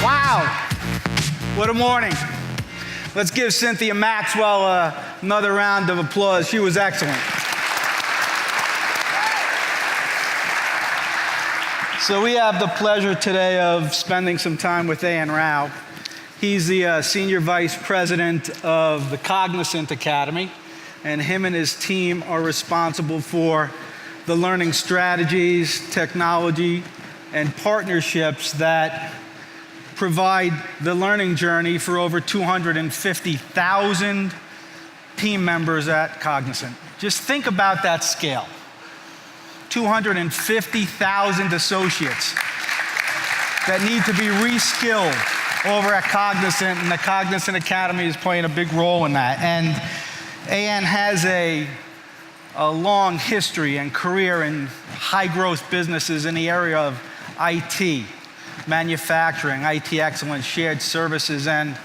Wow, what a morning. Let's give Cynthia Maxwell another round of applause. She was excellent. So we have the pleasure today of spending some time with A.N. Rao. He's the Senior Vice President of the Cognizant Academy, and him and his team are responsible for the learning strategies, technology, and partnerships that provide the learning journey for over 250,000 team members at Cognizant. Just think about that scale. 250,000 associates that need to be reskilled over at Cognizant, and the Cognizant Academy is playing a big role in that. And A.N. has a long history and career in high-growth businesses in the area of IT, manufacturing, IT excellence, shared services, and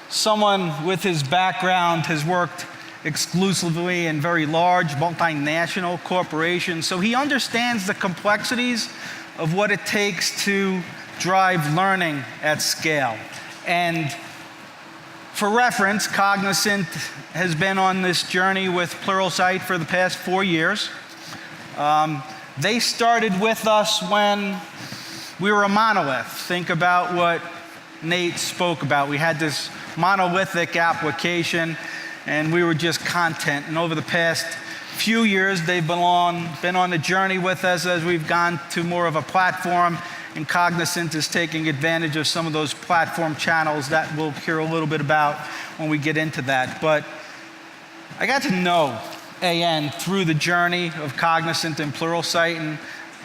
someone with his background has worked exclusively in very large multinational corporations, so he understands the complexities of what it takes to drive learning at scale. And for reference, Cognizant has been on this journey with Pluralsight for the past 4 years. They started with us when we were a monolith. Think about what Nate spoke about. We had this monolithic application, and we were just content. And over the past few years, they've been on the journey with us as we've gone to more of a platform, and Cognizant is taking advantage of some of those platform channels that we'll hear a little bit about when we get into that. But I got to know A.N. through the journey of Cognizant and Pluralsight, and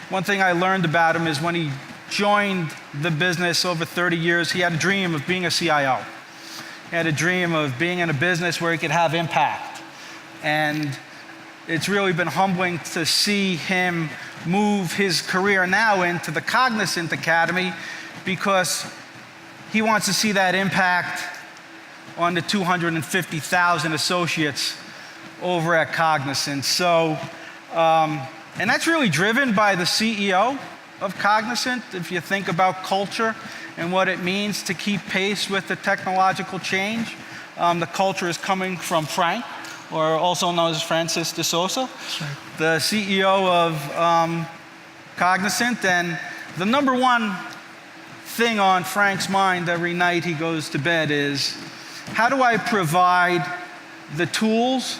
one thing I learned about him is when he joined the business over 30 years, he had a dream of being a CIO. He had a dream of being in a business where he could have impact. And it's really been humbling to see him move his career now into the Cognizant Academy, because he wants to see that impact on the 250,000 associates over at Cognizant. So, and that's really driven by the CEO of Cognizant. If you think about culture and what it means to keep pace with the technological change, the culture is coming from Frank, or also known as Francis de Sosa, sure, the CEO of Cognizant. And the number one thing on Frank's mind every night he goes to bed is, how do I provide the tools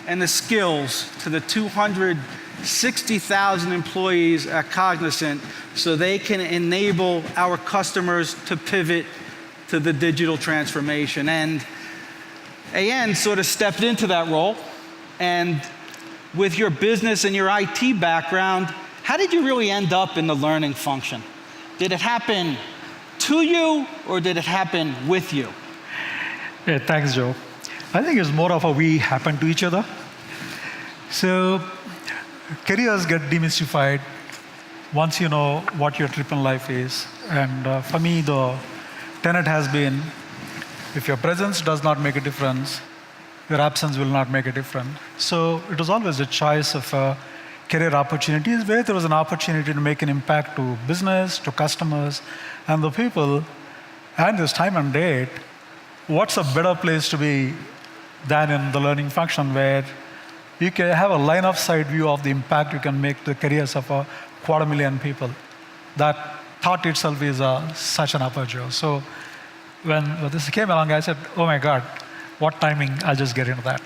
and the skills to the 260,000 employees at Cognizant so they can enable our customers to pivot to the digital transformation? And A.N. sort of stepped into that role. And with your business and your IT background, how did you really end up in the learning function? Did it happen to you, or did it happen with you? Yeah, thanks, Joe. I think it's more of a we happen to each other. So careers get demystified once you know what your trip in life is. And for me, the tenet has been, if your presence does not make a difference, your absence will not make a difference. So it was always a choice of career opportunities where there was an opportunity to make an impact to business, to customers, and the people. And this time and date, what's a better place to be than in the learning function, where you can have a line of sight view of the impact you can make to the careers of 250,000 people. That thought itself is such an aperture. So when this came along, I said, oh my God, what timing, I'll just get into that.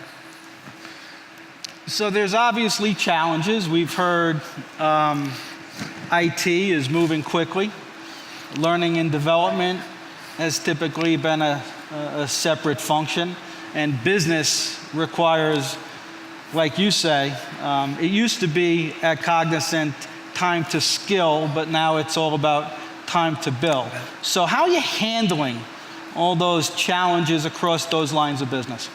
So there's obviously challenges. We've heard IT is moving quickly. Learning and development has typically been a separate function, and business requires, like you say, it used to be at Cognizant time to skill, but now it's all about time to build. So how are you handling all those challenges across those lines of business?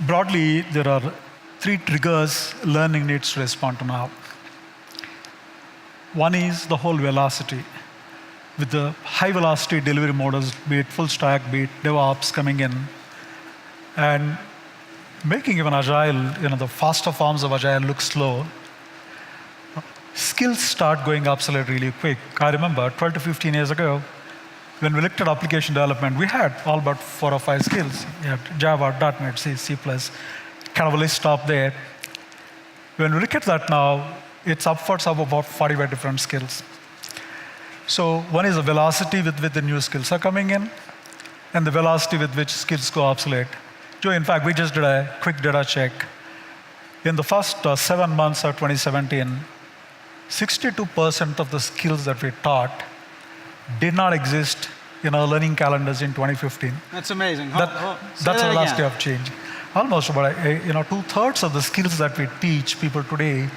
Broadly, there are 3 triggers learning needs to respond to now. One is the whole velocity. With the high velocity delivery models, be it full stack, be it DevOps coming in, and making even agile, the faster forms of agile look slow. skills start going obsolete really quick. I remember 12 to 15 years ago, when we looked at application development, we had all about 4 or 5 skills. You have Java, .NET, C, C++, kind of a list up there. When we look at that now, it's upwards of about 45 different skills. So one is the velocity with which the new skills are coming in, and the velocity with which skills go obsolete. Joe, in fact, we just did a quick data check. In the first 7 months of 2017, 62% of the skills that we taught did not exist in our learning calendars in 2015. That's amazing. That's a velocity of change. Almost about 2/3 of the skills that we teach people today,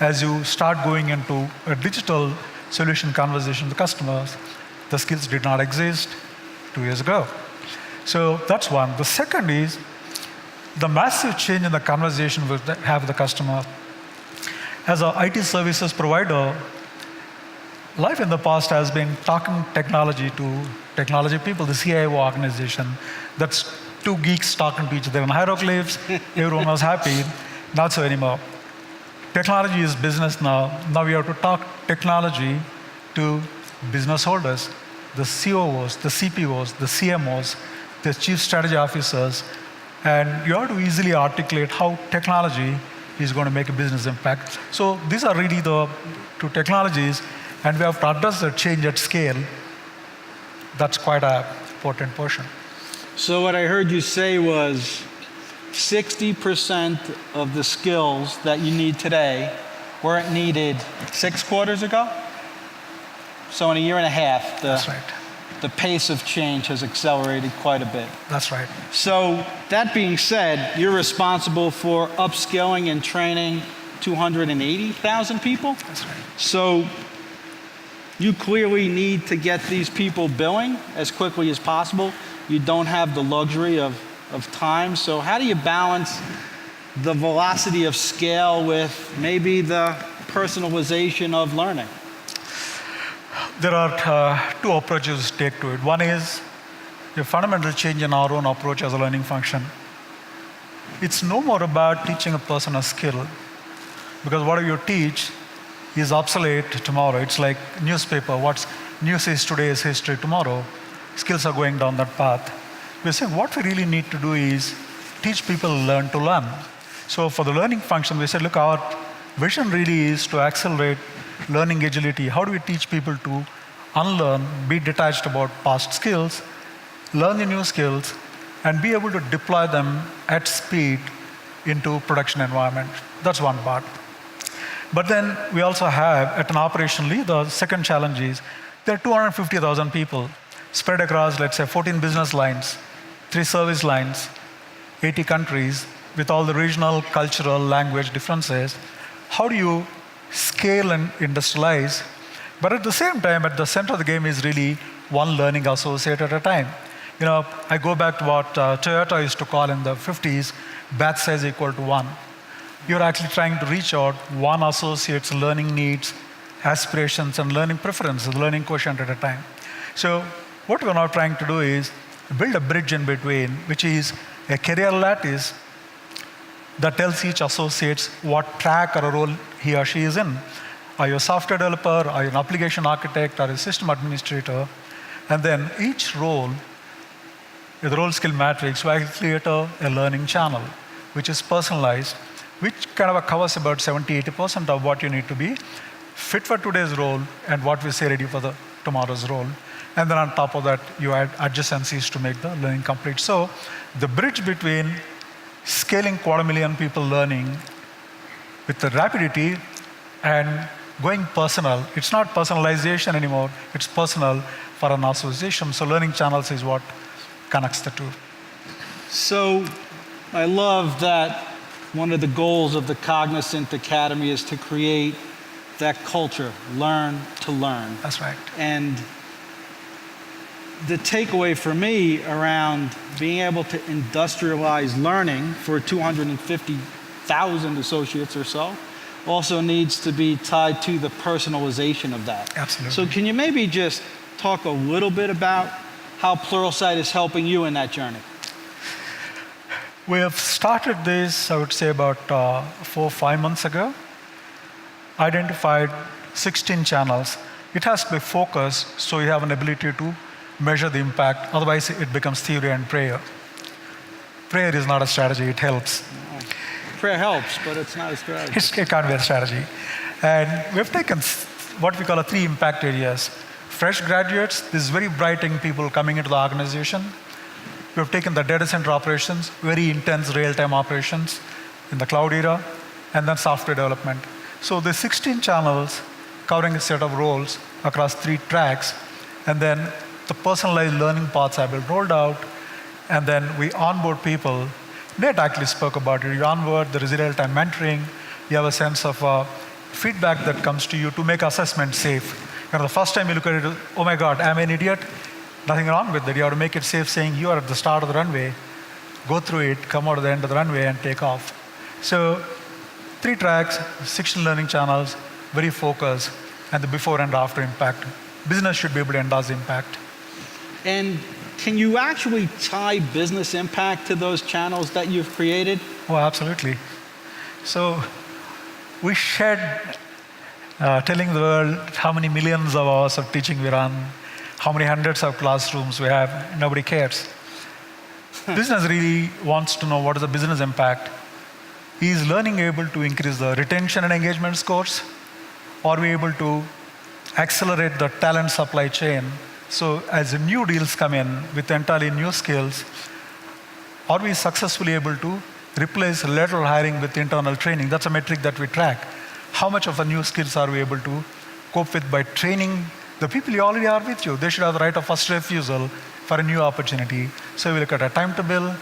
as you start going into a digital solution conversation with customers, the skills did not exist 2 years ago. So that's one. The second is the massive change in the conversation we have with the customer. As an IT services provider, life in the past has been talking technology to technology people, the CIO organization. That's two geeks talking to each other in hieroglyphs. Everyone was happy. Not so anymore. Technology is business now. Now we have to talk technology to business holders, the COOs, the CPOs, the CMOs, the chief strategy officers, and you have to easily articulate how technology is going to make a business impact. So these are really the two technologies, and we have to address the change at scale. That's quite an important portion. So what I heard you say was 60% of the skills that you need today weren't needed 6 quarters ago? So in a year and a half, That's right. the pace of change has accelerated quite a bit. That's right. So that being said, you're responsible for upskilling and training 280,000 people? That's right. So you clearly need to get these people billing as quickly as possible. You don't have the luxury of time. So how do you balance the velocity of scale with maybe the personalization of learning? There are 2 approaches to take to it. One is a fundamental change in our own approach as a learning function. It's no more about teaching a person a skill, because whatever you teach is obsolete tomorrow. It's like newspaper. What's news is today is history tomorrow. Skills are going down that path. We're saying what we really need to do is teach people learn to learn. So for the learning function, we said, look, our vision really is to accelerate learning agility. How do we teach people to unlearn, be detached about past skills, learn the new skills, and be able to deploy them at speed into production environment? That's one part. But then we also have, at an operationally, the second challenge is there are 250,000 people spread across, let's say, 14 business lines, 3 service lines, 80 countries, with all the regional, cultural, language differences. How do you scale and industrialize? But at the same time, at the center of the game is really one learning associate at a time. I go back to what Toyota used to call in the 50s, batch size equal to 1. You're actually trying to reach out one associate's learning needs, aspirations, and learning preferences, learning quotient at a time. So what we're now trying to do is build a bridge in between, which is a career lattice that tells each associate what track or a role he or she is in. Are you a software developer? Are you an application architect? Are you a system administrator? And then each role, with the role skill matrix, we create a learning channel, which is personalized, which kind of covers about 70-80% of what you need to be fit for today's role and what we say ready for tomorrow's role. And then on top of that, you add adjacencies to make the learning complete. So the bridge between scaling 250,000 people learning with the rapidity and going personal. It's not personalization anymore, it's personal for an association. So learning channels is what connects the two. So I love that one of the goals of the Cognizant Academy is to create that culture, learn to learn. That's right. And the takeaway for me around being able to industrialize learning for 250,000 associates or so also needs to be tied to the personalization of that. Absolutely. So can you maybe just talk a little bit about how Pluralsight is helping you in that journey? We have started this, I would say, about 4 or 5 months ago. identified 16 channels. It has to be focused so you have an ability to measure the impact. Otherwise, it becomes theory and prayer. Prayer is not a strategy, it helps. Prayer helps, but it's not a strategy. It can't be a strategy. And we've taken what we call 3 impact areas. Fresh graduates, these very bright young people coming into the organization. We've taken the data center operations, very intense real-time operations in the cloud era, and then software development. So the 16 channels covering a set of roles across 3 tracks, and then the personalized learning paths have been rolled out, and then we onboard people. Nate actually spoke about it. You onboard, there is real-time mentoring, you have a sense of feedback that comes to you to make assessment safe. The first time you look at it, oh my God, am I an idiot? Nothing wrong with it. You have to make it safe, saying you are at the start of the runway, go through it, come out at the end of the runway, and take off. So 3 tracks, 16 learning channels, very focused, and the before and after impact. Business should be able to endorse the impact. And can you actually tie business impact to those channels that you've created? Oh, absolutely. So we shared telling the world how many millions of hours of teaching we run, how many hundreds of classrooms we have. Nobody cares. Business really wants to know what is the business impact. Is learning able to increase the retention and engagement scores? Are we able to accelerate the talent supply chain? So as new deals come in with entirely new skills, are we successfully able to replace lateral hiring with internal training? That's a metric that we track. How much of the new skills are we able to cope with by training the people you already are with you? They should have the right of first refusal for a new opportunity. So we look at our time to bill.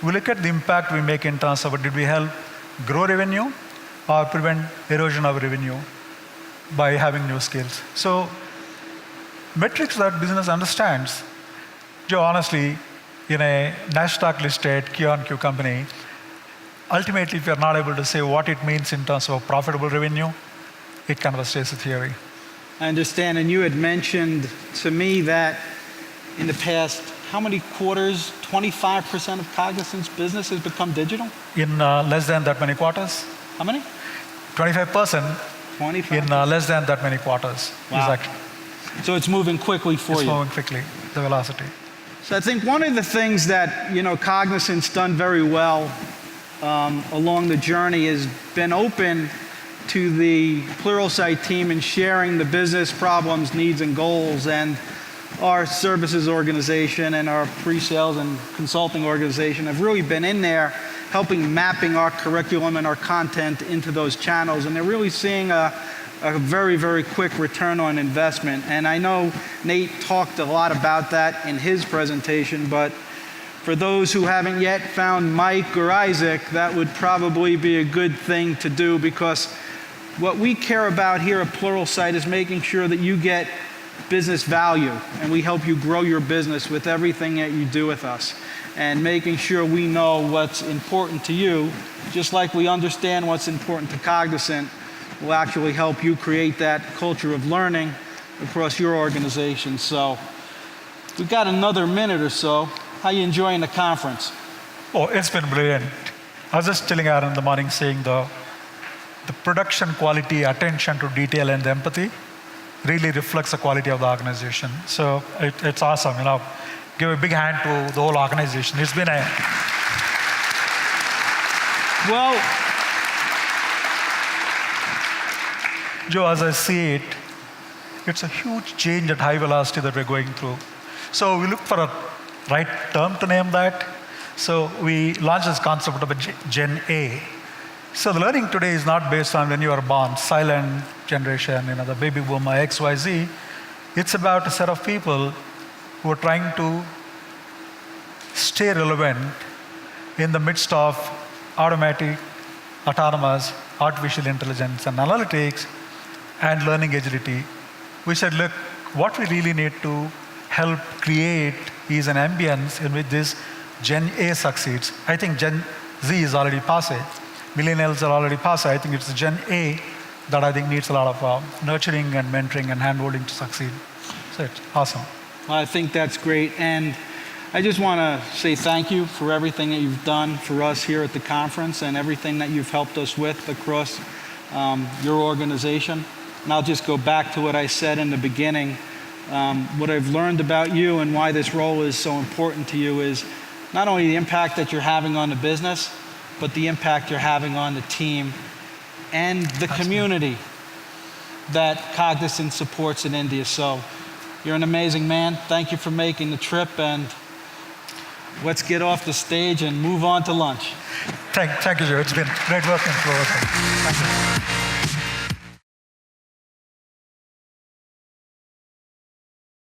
We look at the impact we make in terms of did we help grow revenue or prevent erosion of revenue by having new skills. So metrics that business understands. Joe, honestly, in a NASDAQ listed Q-on-Q company, ultimately, if you're not able to say what it means in terms of profitable revenue, it kind of stays a theory. I understand, and you had mentioned to me that in the past, how many quarters, 25% of Cognizant's business has become digital? In less than that many quarters. How many? 25%. 25? In less than that many quarters. Wow. So it's moving quickly for you. It's moving quickly, the velocity. So I think one of the things that Cognizant's done very well along the journey has been open to the Pluralsight team and sharing the business problems, needs, and goals. And our services organization and our pre-sales and consulting organization have really been in there helping mapping our curriculum and our content into those channels. And they're really seeing a very, very quick return on investment. And I know Nate talked a lot about that in his presentation, but for those who haven't yet found Mike or Isaac, that would probably be a good thing to do, because what we care about here at Pluralsight is making sure that you get business value, and we help you grow your business with everything that you do with us, and making sure we know what's important to you, just like we understand what's important to Cognizant, will actually help you create that culture of learning across your organization. So we've got another minute or so. How are you enjoying the conference? Oh, it's been brilliant. I was just telling Aaron in the morning, saying the production quality, attention to detail, and empathy really reflects the quality of the organization. So it's awesome. Give a big hand to the whole organization. It's been a... Well, Joe, as I see it, it's a huge change at high velocity that we're going through. So we look for a right term to name that. So we launched this concept of a Gen A. So the learning today is not based on when you are born, silent generation, the baby boomer, XYZ. It's about a set of people who are trying to stay relevant in the midst of automatic, autonomous, artificial intelligence and analytics and learning agility. We said, look, what we really need to help create is an ambience in which this Gen A succeeds. I think Gen Z is already passé. Millennials are already passé. I think it's the Gen A that I think needs a lot of nurturing and mentoring and handholding to succeed. So it's awesome. Well, I think that's great. And I just want to say thank you for everything that you've done for us here at the conference and everything that you've helped us with across your organization. And I'll just go back to what I said in the beginning. What I've learned about you and why this role is so important to you is not only the impact that you're having on the business, but the impact you're having on the team and the community that Cognizant supports in India. So you're an amazing man. Thank you for making the trip, and let's get off the stage and move on to lunch. Thank you, Joe. It's been great working for us. Thank you.